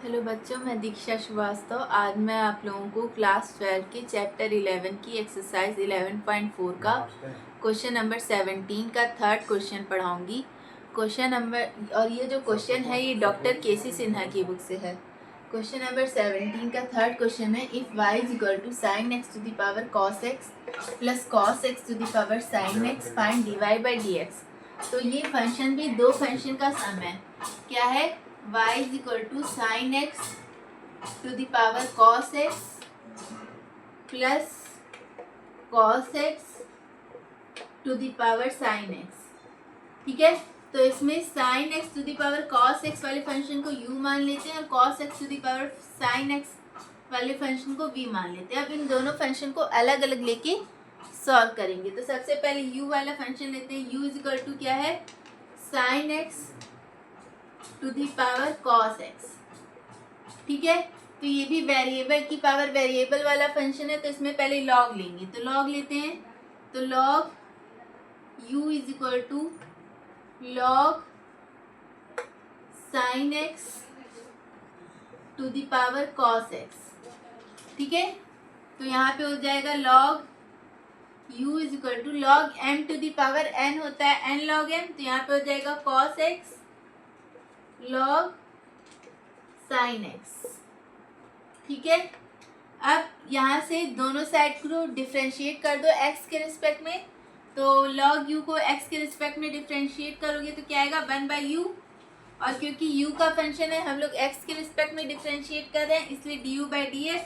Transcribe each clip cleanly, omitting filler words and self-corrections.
Hello बच्चों, मैं दीक्षा श्रीवास्तव। आज मैं आप लोगों को क्लास 12 के चैप्टर 11 की एक्सरसाइज 11.4 का क्वेश्चन नंबर 17 का थर्ड क्वेश्चन पढ़ाऊंगी। क्वेश्चन नंबर और ये जो क्वेश्चन है ये डॉक्टर केसी सिन्हा की बुक से है। क्वेश्चन नंबर 17 का थर्ड क्वेश्चन है, if y is equal to sine x to the power cos x plus cos x to the power sine x find dy by d x. तो ये function भी दो function का सम है। क्या है? y is equal to sine x to the power cos x plus cos x to the power sine x. ठीक है, तो इसमें sine x to the power cos x वाले फंक्शन को u मान लेते हैं और cos x to the power sine x वाले फंक्शन को v मान लेते हैं। अब इन दोनों फंक्शन को अलग अलग लेके सॉल्व करेंगे। तो सबसे पहले u वाला फंक्शन लेते हैं। u इज इक्वल टू क्या है? Sine x to the power cos x. ठीक है, तो ये भी वेरिएबल की पावर वेरिएबल वाला फंक्शन है, तो इसमें पहले लॉग लेंगे। तो लॉग लेते हैं, तो log u is equal to log sine x to the power cos x. ठीक है, तो यहाँ पे हो जाएगा log u is equal to log m to the power n होता है n लॉग m, तो यहाँ पे हो जाएगा cos x log sine x. ठीक है, अब यहाँ से दोनों साइड को डिफ्रेंशिएट कर दो x के रिस्पेक्ट में। तो log u को x के रिस्पेक्ट में डिफ्रेंशिएट करोगे तो क्या आएगा? 1/u। और क्योंकि u का फंक्शन है, हम लोग x के रिस्पेक्ट में डिफ्रेंशिएट कर रहे हैं, इसलिए du/dx।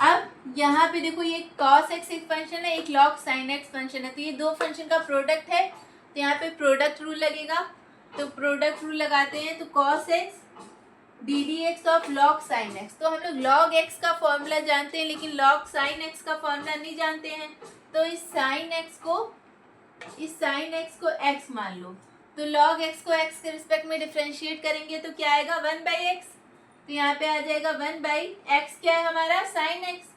अब यहाँ पे देखो, ये cos x एक फंक्शन है, एक log sin x फंक्शन है, तो ये दो फंक्शन का प्रोडक्ट है, तो यहाँ पे प्रोडक्ट रूल लगेगा। तो प्रोडक्ट रूल लगाते हैं, तो cos x ddx of log sin x। तो हम लोग log x का फॉर्मूला जानते हैं, लेकिन log sin x का फॉर्मूला नहीं जानते हैं। तो इस sin x को x मान लो। तो log x को x के रिस्पेक्ट में डिफरेंशिएट करेंगे तो क्या आएगा? 1/x। तो यहाँ पे आ जाएगा 1/x। क्या है हमारा? sin x।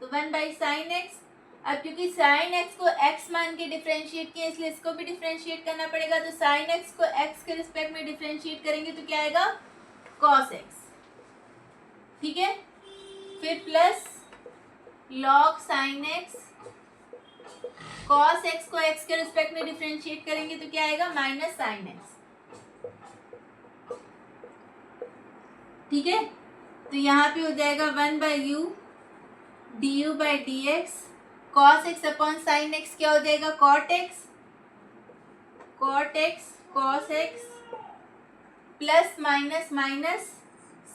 तो 1/sin x। अब क्योंकि sin x को x मान के डिफरेंशिएट किया, इसलिए इसको भी डिफरेंशिएट करना पड़ेगा। तो sin x को x के रिस्पेक्ट में डिफरेंशिएट करेंगे तो क्या आएगा? cos x। ठीक है, फिर plus log sin x, cos x को x के रिस्पेक्ट में डिफरेंशिएट करेंगे तो क्या आएगा? Minus sin x। ठीक है, तो यहाँ पे हो जाएगा 1/u du/dx। cos x upon sin x क्या हो जाएगा? cot x cos x plus minus minus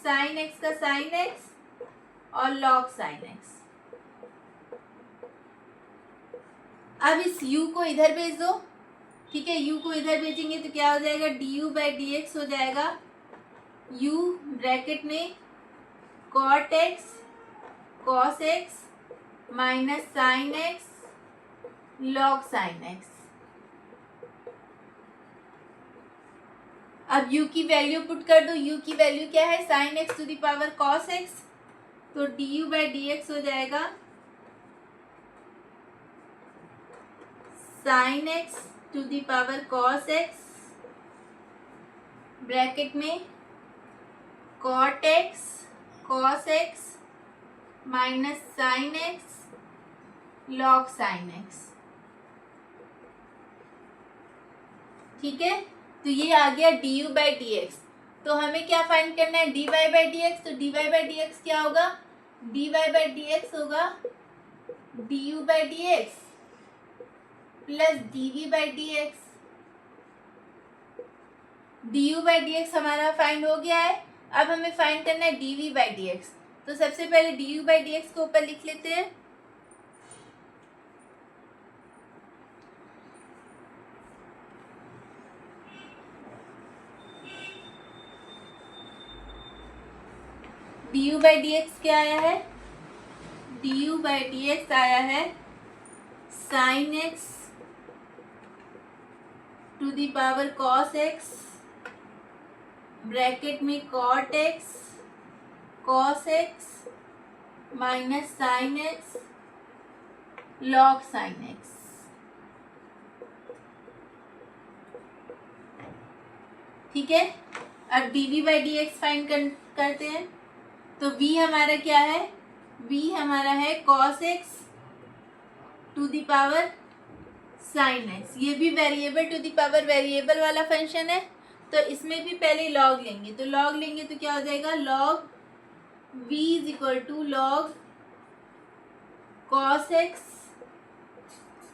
sin x का sin x और log sin x। अब इस u को इधर भेज दो। ठीक है, u को इधर भेजेंगे तो क्या हो जाएगा? du/dx हो जाएगा u ब्रैकेट में cot x cos x minus sin x log sin x। अब u की वैल्यू पुट कर दो। u की वैल्यू क्या है? sin x to the power cos x। तो du/dx हो जाएगा sin x to the power cos x bracket में cot x cos x minus sin x log sin x। ठीक है, तो ये आ गया du/dx। तो हमें क्या फाइंड करना है? dy/dx। तो dy/dx क्या होगा? dy/dx होगा du/dx प्लस dv/dx। du/dx हमारा फाइंड हो गया है। अब हमें फाइंड करना है dv/dx। तो सबसे पहले du/dx को ऊपर लिख लेते हैं। du/dx क्या आया है? du/dx आया है sin x to the power cos x bracket में cot x cos x minus sin x log sin x। ठीक है, अब dv by d x find करते हैं। तो v हमारा क्या है, v हमारा है cos x to the power sine x. ये भी variable to the power variable वाला फंक्शन है, तो इसमें भी पहले लॉग लेंगे। तो लॉग लेंगे तो क्या हो जाएगा, log v is equal to log cos x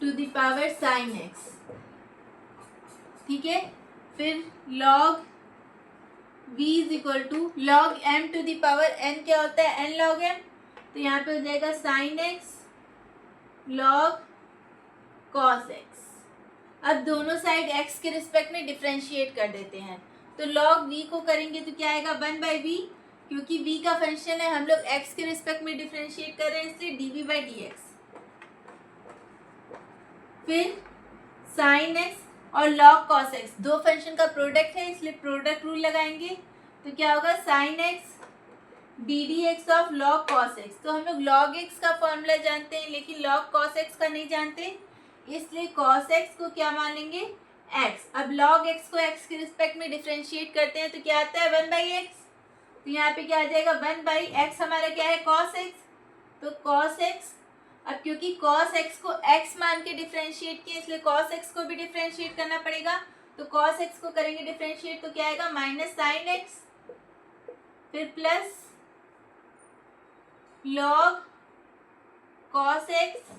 to the power sine x. ठीक है, फिर log v is equal to log m to the power n क्या होता है, n log m। तो यहाँ पे हो जाएगा sine x log cos x। अब दोनों साइड x के रिस्पेक्ट में डिफ्रेंशिएट कर देते हैं। तो log v को करेंगे तो क्या आएगा, 1/v, क्योंकि v का फंक्शन है, हम लोग x के रिस्पेक्ट में डिफ्रेंशिएट कर रहे हैं, इसलिए dv बाई डी एक्स। फिर साइन एक्स और log cos x, दो फंक्शन का प्रोडक्ट है, इसलिए प्रोडक्ट रूल लगाएंगे। तो क्या होगा, sine x D D x of log cos x। तो हम लोग log x का फॉर्मूला जानते हैं, लेकिन log cos x का नहीं जानते, इसलिए cos x को क्या मानेंगे, x। अब log x को x के रिस्पेक्ट में डिफ्रेंशिएट करते हैं तो क्या आता है, 1/x। तो यहाँ पे क्या आ जाएगा, 1/x हमारा क्या है, cos x। तो cos x, अब क्योंकि cos x को x मान के डिफ्रेंशिएट किए, इसलिए cos x को भी डिफ्रेंशिएट करना पड़ेगा। तो cos x को करेंगे डिफ्रेंशिएट तो क्या आएगा, माइनस साइन x, फिर plus log cos x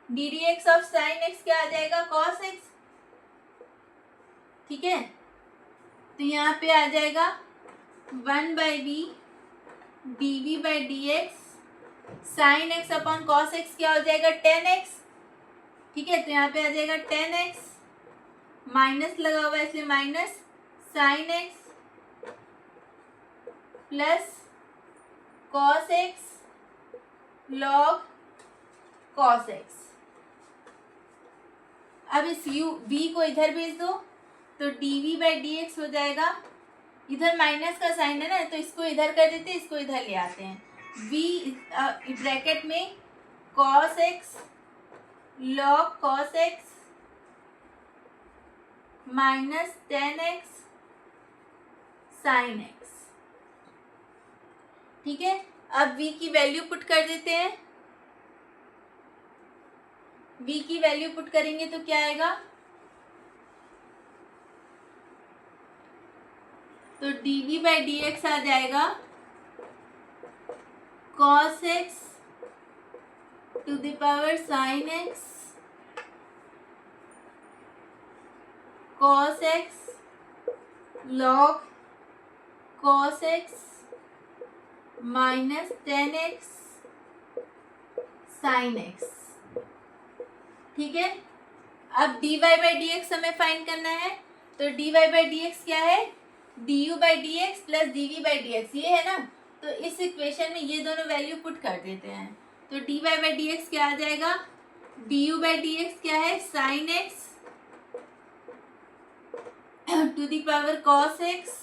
D D x of sine x क्या आ जाएगा, cos x। ठीक है, तो यहाँ पे आ जाएगा 1/v dv by d x sine x upon cos x क्या हो जाएगा, 10x। ठीक है, तो यहाँ पे आ जाएगा 10x, माइनस लगा हुआ है इसलिए minus sine x plus cos x log cos x. अब इस v को इधर भेज दो, तो dv बाई डी एक्स हो जाएगा, इधर माइनस का साइन है ना, तो इसको इधर कर देते हैं, इसको इधर ले आते हैं। v ब्रैकेट में cos x log cos x minus 10x sin x। ठीक है, अब v की वैल्यू पुट कर देते हैं। v की वैल्यू पुट करेंगे तो क्या आएगा, तो dv बाई डी एक्स आ जाएगा cos x to the power sine x cos x log cos x minus 10x sin x। ठीक है, अब dy बाई डी एक्स हमें फाइंड करना है। तो dy बाई डी एक्स क्या है, du by d x plus dv by d x, ये है ना। तो इस इक्वेशन में ये दोनों वैल्यू पुट कर देते हैं। तो dy बाई डी एक्स क्या आ जाएगा, du बाई डी एक्स क्या है, sine x to the power cos x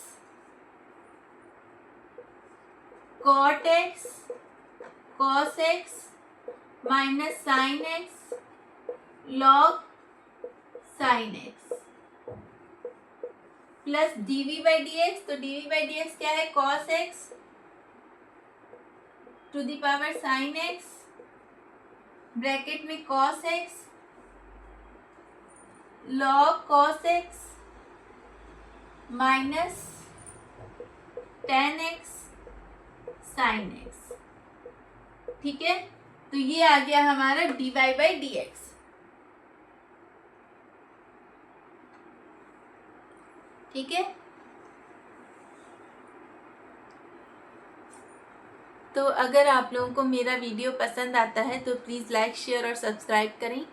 cot x cos x minus sine x log sine x plus dv by d x. तो dv by d x क्या है, cos x to the power sine x bracket में cos x log cos x minus 10x sin x। ठीक है, तो ये आ गया हमारा dy बाई डी एक्स। ठीक है, तो अगर आप लोगों को मेरा वीडियो पसंद आता है तो प्लीज़ लाइक शेयर और सब्सक्राइब करें।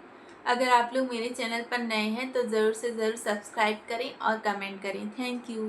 अगर आप लोग मेरे चैनल पर नए हैं तो ज़रूर से ज़रूर सब्सक्राइब करें और कमेंट करें। Thank you.